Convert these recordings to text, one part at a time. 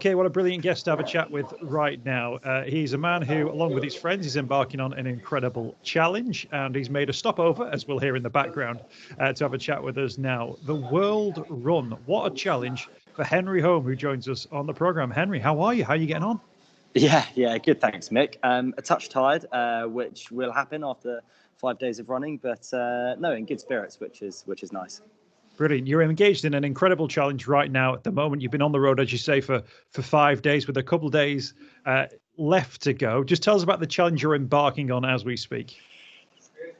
Okay, what a brilliant guest to have a chat with right now. He's a man who, along with his friends, is embarking on an incredible challenge, and he's made a stopover, as we'll hear in the background, to have a chat with us now. The World Run. What a challenge for Henry Holme, who joins us on the programme. Henry, how are you? How are you getting on? Yeah, good. Thanks, Mick. A touch tired, which will happen after 5 days of running, but no, in good spirits, which is nice. Brilliant. You're engaged in an incredible challenge right now at the moment. You've been on the road, as you say, for 5 days with a couple of days left to go. Just tell us about the challenge you're embarking on as we speak.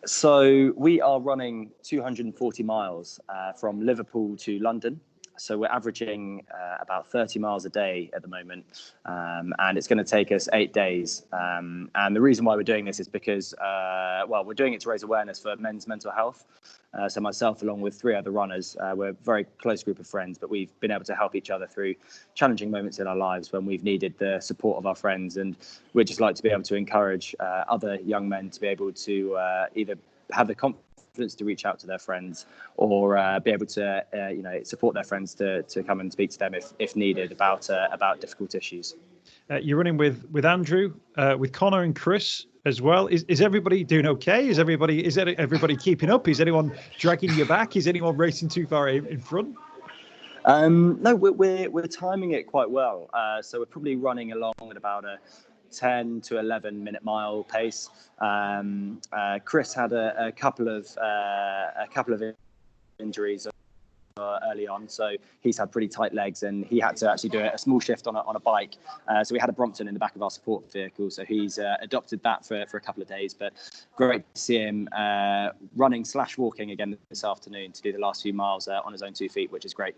So we are running 240 miles from Liverpool to London. So we're averaging about 30 miles a day at the moment, and it's going to take us 8 days. And the reason why we're doing this is because, we're doing it to raise awareness for men's mental health. So myself, along with 3 other runners, we're a very close group of friends, but we've been able to help each other through challenging moments in our lives when we've needed the support of our friends. And we'd just like to be able to encourage other young men to be able to either have the confidence to reach out to their friends, or be able to support their friends to come and speak to them if needed about difficult issues. You're running with Andrew, with Conor and Chris as well. Is everybody doing okay? Is everybody keeping up? Is anyone dragging you back? Is anyone racing too far in front? No, we're timing it quite well. So we're probably running along at about a 10 to 11 minute mile pace. Chris had a couple of injuries early on, so he's had pretty tight legs, and he had to actually do a small shift on a bike. So we had a Brompton in the back of our support vehicle, so he's adopted that for a couple of days. But great to see him running/walking again this afternoon to do the last few miles on his own 2 feet, which is great.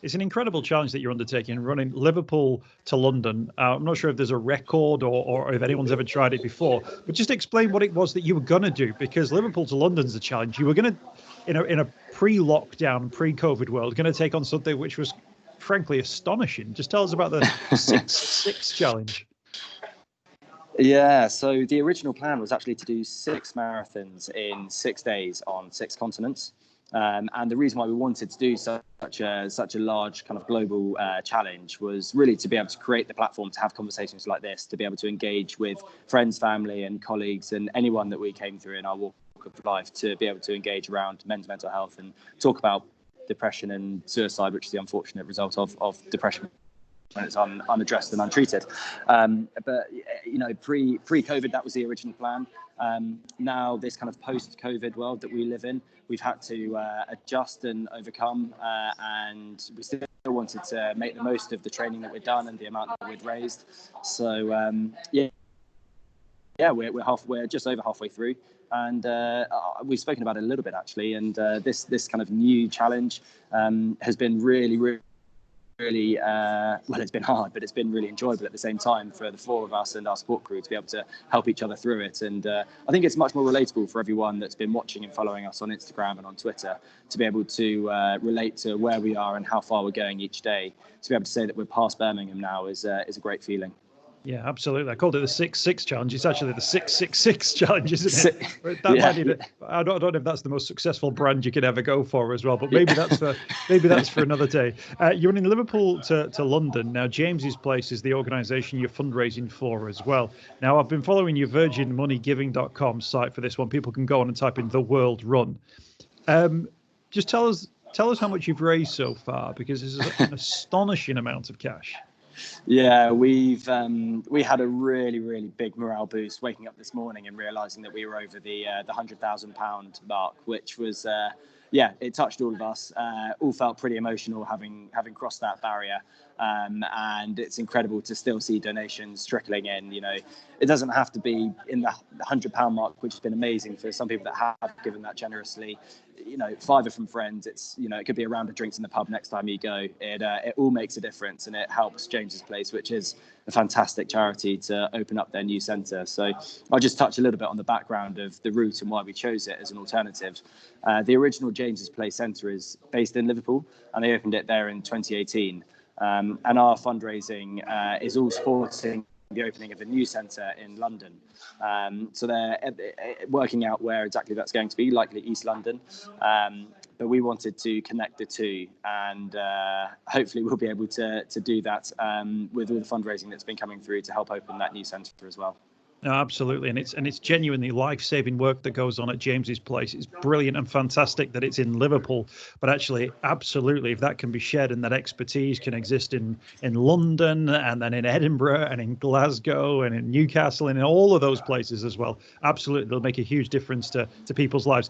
It's an incredible challenge that you're undertaking, running Liverpool to London. I'm not sure if there's a record or if anyone's ever tried it before, but just explain what it was that you were going to do, because Liverpool to London's a challenge. You were going to, in a pre-lockdown, pre-COVID world, going to take on something which was frankly astonishing. Just tell us about the 6-6 challenge. Yeah, so the original plan was actually to do 6 marathons in 6 days on 6 continents. And the reason why we wanted to do such a large kind of global challenge was really to be able to create the platform to have conversations like this, to be able to engage with friends, family and colleagues and anyone that we came through in our walk of life, to be able to engage around men's mental health and talk about depression and suicide, which is the unfortunate result of depression when it's unaddressed and untreated. But pre-COVID, that was the original plan. Now this kind of post-COVID world that we live in, we've had to adjust and overcome, and we still wanted to make the most of the training that we'd done and the amount that we'd raised. So we're just over halfway through, and we've spoken about it a little bit actually. And this kind of new challenge has been really it's been hard, but it's been really enjoyable at the same time for the 4 of us and our support crew to be able to help each other through it. And I think it's much more relatable for everyone that's been watching and following us on Instagram and on Twitter, to be able to relate to where we are and how far we're going each day. To be able to say that we're past Birmingham now is a great feeling. Yeah, absolutely. I called it the 6-6 challenge. It's actually the 666 challenge, isn't it? I don't know if that's the most successful brand you could ever go for as well, but maybe that's for another day. You're running Liverpool to London. Now, James's Place is the organisation you're fundraising for as well. Now, I've been following your virginmoneygiving.com site for this one. People can go on and type in The World Run. Just tell us how much you've raised so far, because this is an astonishing amount of cash. Yeah, we had a really big morale boost waking up this morning and realising that we were over the £100,000 mark, which was it touched all of us. All felt pretty emotional having crossed that barrier, and it's incredible to still see donations trickling in. You know, it doesn't have to be in the £100 mark, which has been amazing for some people that have given that generously. You know, £5 from friends. It's, you know, it could be a round of drinks in the pub next time you go. It all makes a difference, and it helps James's Place, which is a fantastic charity, to open up their new centre. So I'll just touch a little bit on the background of the route and why we chose it as an alternative. The original James's Place Centre is based in Liverpool, and they opened it there in 2018. And our fundraising is all supporting the opening of a new centre in London. So they're working out where exactly that's going to be, likely East London. but we wanted to connect the two, and hopefully we'll be able to do that with all the fundraising that's been coming through to help open that new centre as well. No, absolutely, and it's genuinely life-saving work that goes on at James's place. It's brilliant and fantastic that it's in Liverpool, but actually, absolutely, if that can be shared and that expertise can exist in London and then in Edinburgh and in Glasgow and in Newcastle and in all of those places as well, absolutely, they'll make a huge difference to people's lives.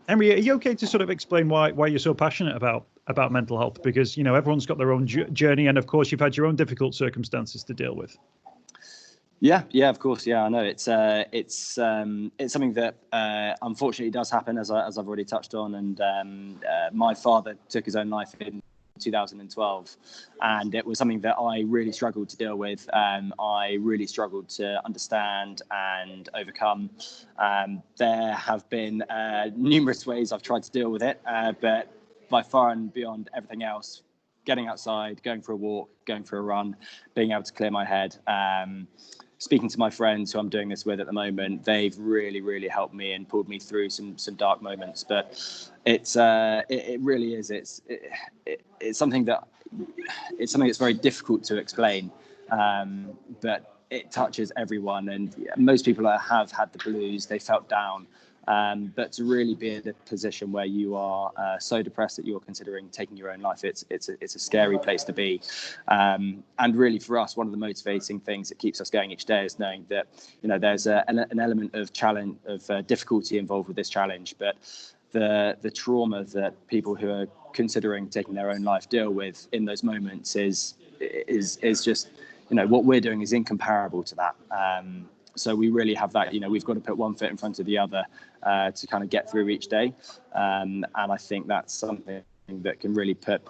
Emery, are you okay to sort of explain why you're so passionate about mental health? Because everyone's got their own journey, and of course, you've had your own difficult circumstances to deal with. Yeah, of course. Yeah, I know it's something that unfortunately does happen, as I've already touched on. And my father took his own life in 2012, and it was something that I really struggled to deal with. I really struggled to understand and overcome. There have been numerous ways I've tried to deal with it, but by far and beyond everything else, getting outside, going for a walk, going for a run, being able to clear my head. Speaking to my friends who I'm doing this with at the moment, they've really, really helped me and pulled me through some dark moments. But it really is. It's something that's very difficult to explain, but it touches everyone. And most people that have had the blues, they felt down. But to really be in a position where you are so depressed that you're considering taking your own life, it's a scary place to be. And really, for us, one of the motivating things that keeps us going each day is knowing that there's an element of challenge, of difficulty involved with this challenge, but the trauma that people who are considering taking their own life deal with in those moments is just what we're doing is incomparable to that. So we really have that, we've got to put one foot in front of the other to kind of get through each day. And I think that's something that can really put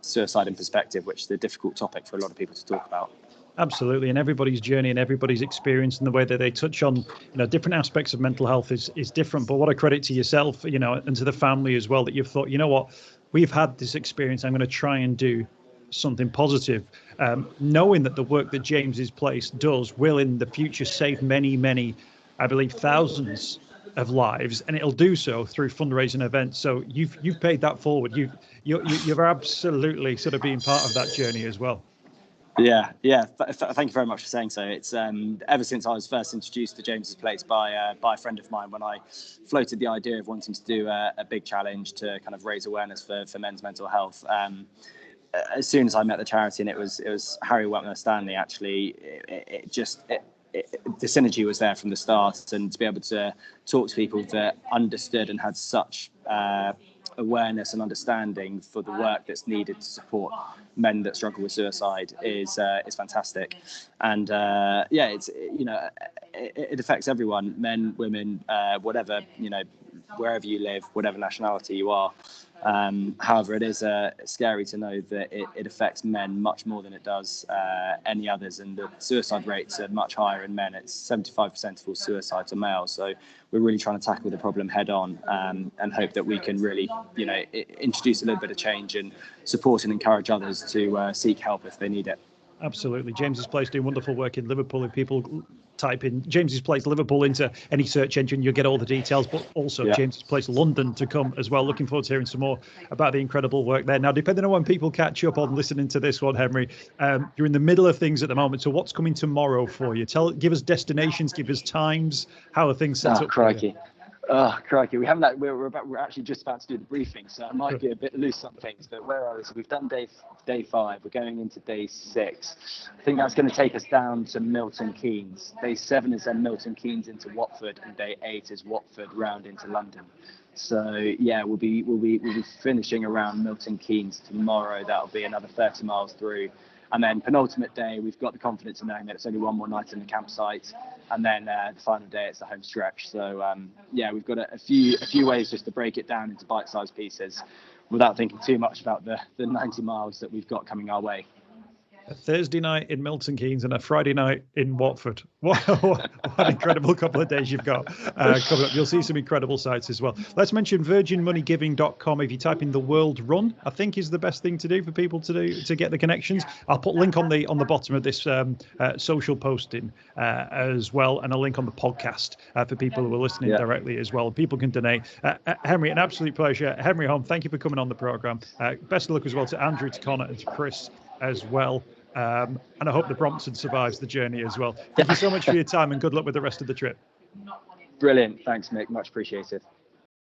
suicide in perspective, which is a difficult topic for a lot of people to talk about. Absolutely, and everybody's journey and everybody's experience and the way that they touch on different aspects of mental health is different. But what a credit to yourself, and to the family as well, that you've thought, what, we've had this experience, I'm going to try and do something positive, knowing that the work that James's place does will in the future save many, I believe, thousands of lives, and it'll do so through fundraising events. So you've paid that forward. You're absolutely sort of being part of that journey as well. Yeah. Thank you very much for saying so. It's ever since I was first introduced to James's place by a friend of mine, when I floated the idea of wanting to do a big challenge to kind of raise awareness for men's mental health. As soon as I met the charity, and it was Harry Wetmore Stanley, actually, the synergy was there from the start, and to be able to talk to people that understood and had such awareness and understanding for the work that's needed to support men that struggle with suicide is fantastic. And it affects everyone, men, women, whatever, wherever you live, whatever nationality you are. However, it is scary to know that it affects men much more than it does any others, and the suicide rates are much higher in men. It's 75% of all suicides are male. So we're really trying to tackle the problem head on, and hope that we can really, introduce a little bit of change and support and encourage others to seek help if they need it. Absolutely. James's Place doing wonderful work in Liverpool. If people type in James's Place Liverpool into any search engine, you'll get all the details, but also James's Place London to come as well. Looking forward to hearing some more about the incredible work there. Now, depending on when people catch up on listening to this one, Henry, you're in the middle of things at the moment. So what's coming tomorrow for you? Give us destinations, give us times. How are things set up? Crikey. Oh, crikey. We haven't. We're actually just about to do the briefing, so I might be a bit loose on things. But where are we? So we've done day 5. We're going into day 6. I think that's going to take us down to Milton Keynes. Day 7 is then Milton Keynes into Watford, and day 8 is Watford round into London. So yeah, we'll be finishing around Milton Keynes tomorrow. That'll be another 30 miles through. And then penultimate day, we've got the confidence in knowing that it's only one more night in the campsite. And then the final day, it's the home stretch. So we've got a few ways just to break it down into bite-sized pieces without thinking too much about the 90 miles that we've got coming our way. A Thursday night in Milton Keynes and a Friday night in Watford. Wow, what an incredible couple of days you've got coming up. You'll see some incredible sites as well. Let's mention virginmoneygiving.com. If you type in the World Run, I think is the best thing to do for people to do to get the connections. I'll put a link on the bottom of this social posting as well, and a link on the podcast for people who are listening directly as well. People can donate. Henry, an absolute pleasure. Henry Holme, thank you for coming on the program. Best of luck as well to Andrew, to Conor, and to Chris as well. And I hope the Brompton survives the journey as well. Thank you so much for your time, and good luck with the rest of the trip. Brilliant. Thanks, Mick. Much appreciated.